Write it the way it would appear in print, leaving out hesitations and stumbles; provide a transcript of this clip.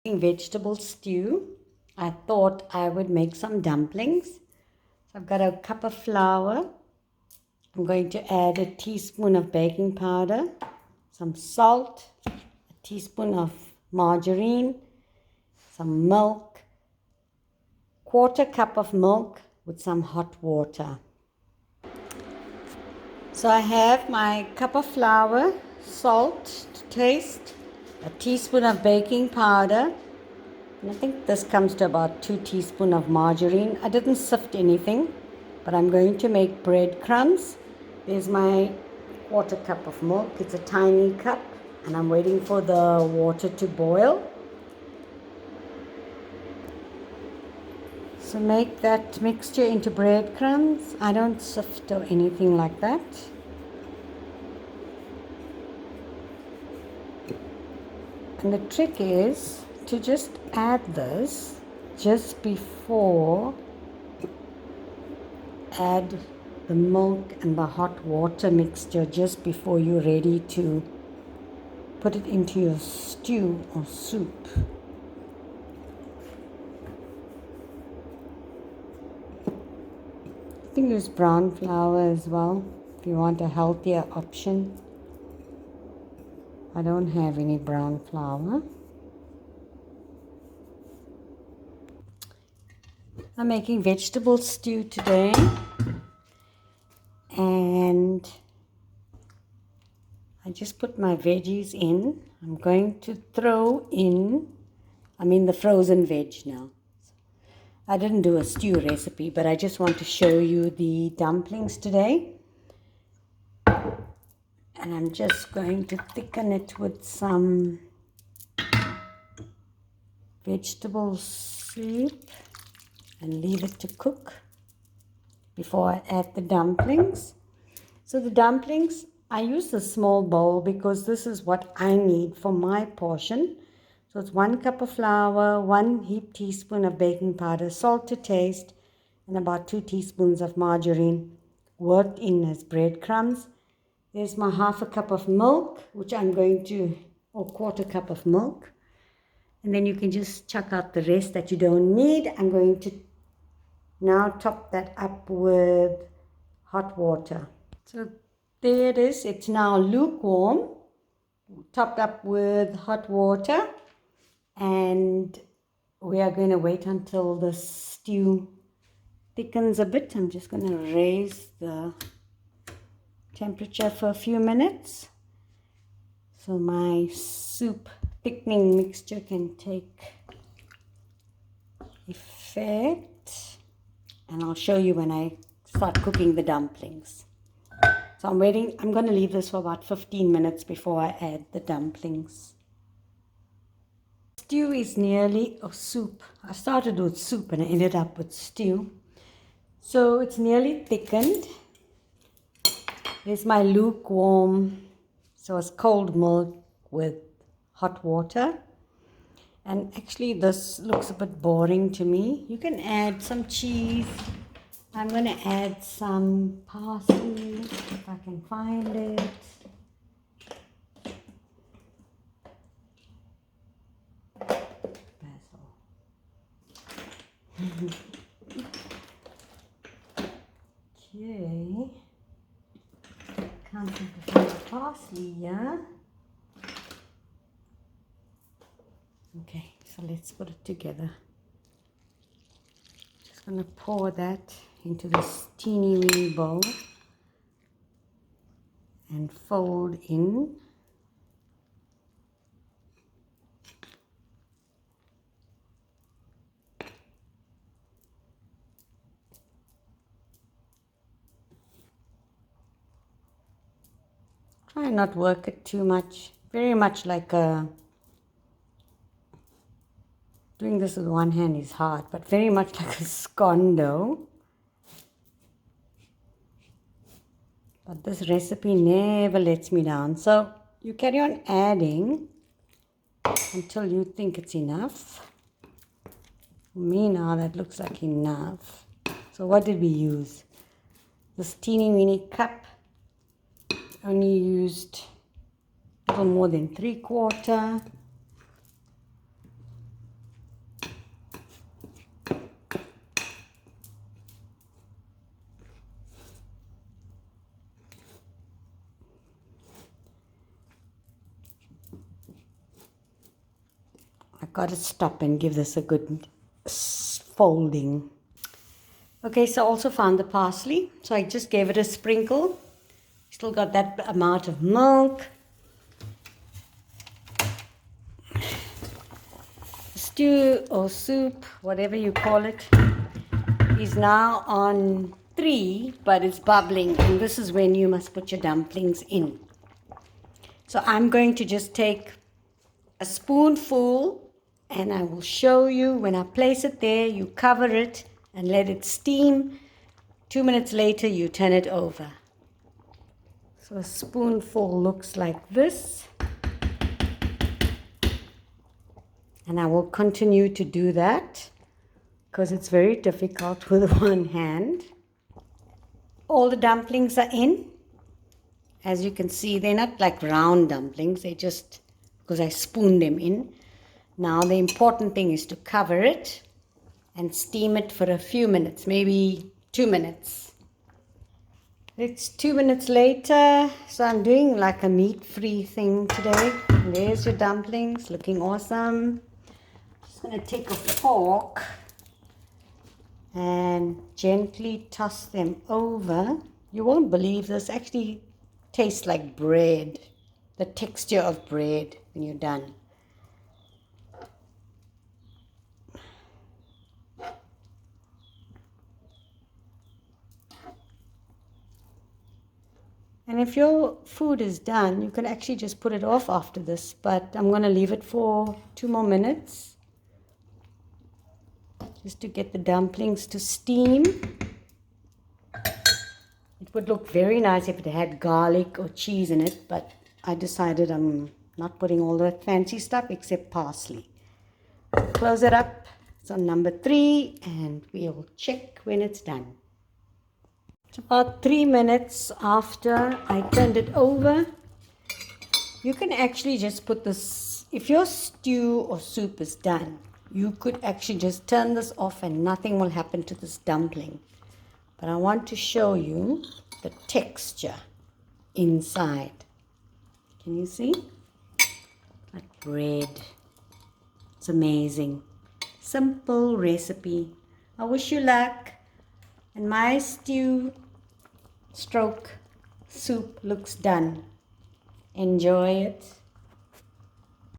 Vegetable stew. I thought I would make some dumplings. So I've got a cup of flour. I'm going to add a teaspoon of baking powder, some salt, a teaspoon of margarine, some milk, quarter cup of milk with some hot water. So I have my cup of flour, salt to taste, a teaspoon of baking powder, and I think this comes to about 2 teaspoons of margarine. I didn't sift anything, but I'm going to make breadcrumbs. There's my quarter cup of milk. It's a tiny cup, and I'm waiting for the water to boil. So make that mixture into breadcrumbs. I don't sift or anything like that. And the trick is to just add this just before add the milk and the hot water mixture just before you're ready to put it into your stew or soup. You can use brown flour as well if you want a healthier option. I don't have any brown flour. I'm making vegetable stew today, and I just put my veggies in. I'm going to throw in, the frozen veg now. I didn't do a stew recipe, but I just want to show you the dumplings today. And I'm just going to thicken it with some vegetable soup and leave it to cook before I add the dumplings. So the dumplings, I use a small bowl because this is what I need for my portion. So it's 1 cup of flour, 1 heaped teaspoon of baking powder, salt to taste, and about 2 teaspoons of margarine worked in as breadcrumbs. There's my half a cup of milk, which I'm going to, or quarter cup of milk. And then you can just chuck out the rest that you don't need. I'm going to now top that up with hot water. So there it is. It's now lukewarm, topped up with hot water. And we are going to wait until the stew thickens a bit. I'm just going to raise the temperature for a few minutes so my soup thickening mixture can take effect, and I'll show you when I start cooking the dumplings. So I'm going to leave this for about 15 minutes before I add the dumplings. Stew is nearly, soup. I started with soup and I ended up with stew. So it's nearly thickened. Here's my lukewarm, so it's cold milk with hot water. And actually this looks a bit boring to me. You can add some cheese. I'm going to add some parsley if I can find it. Basil. Okay. Can't seem to find the parsley here. Okay, so let's put it together. Just going to pour that into this teeny weeny bowl and fold in. Try not work it too much. Very much like doing this with one hand is hard, but very much like a scone dough. But this recipe never lets me down. So you carry on adding until you think it's enough. For me now, that looks like enough. So what did we use? This teeny weeny cup. Only used a little more than 3/4. I've got to stop and give this a good folding. Okay, so I also found the parsley. So I just gave it a sprinkle. Still got that amount of milk. Stew or soup, whatever you call it, is now on 3, but it's bubbling. And this is when you must put your dumplings in. So I'm going to just take a spoonful and I will show you when I place it there, you cover it and let it steam. 2 minutes later, you turn it over. So a spoonful looks like this. And I will continue to do that because it's very difficult with one hand. All the dumplings are in. As you can see, they're not like round dumplings. They just, because I spooned them in. Now the important thing is to cover it and steam it for a few minutes, maybe 2 minutes. It's 2 minutes later, so I'm doing like a meat-free thing today. There's your dumplings, looking awesome. Just going to take a fork and gently toss them over. You won't believe this actually tastes like bread, the texture of bread when you're done. And if your food is done, you can actually just put it off after this, but I'm going to leave it for 2 more minutes just to get the dumplings to steam. It would look very nice if it had garlic or cheese in it, but I decided I'm not putting all that fancy stuff except parsley. Close it up. It's on number 3 and we'll check when it's done. It's about 3 minutes after I turned it over. You can actually just put this, if your stew or soup is done, you could actually just turn this off and nothing will happen to this dumpling. But I want to show you the texture inside. Can you see? Like bread. It's amazing. Simple recipe. I wish you luck. And my stew stroke soup looks done. Enjoy it.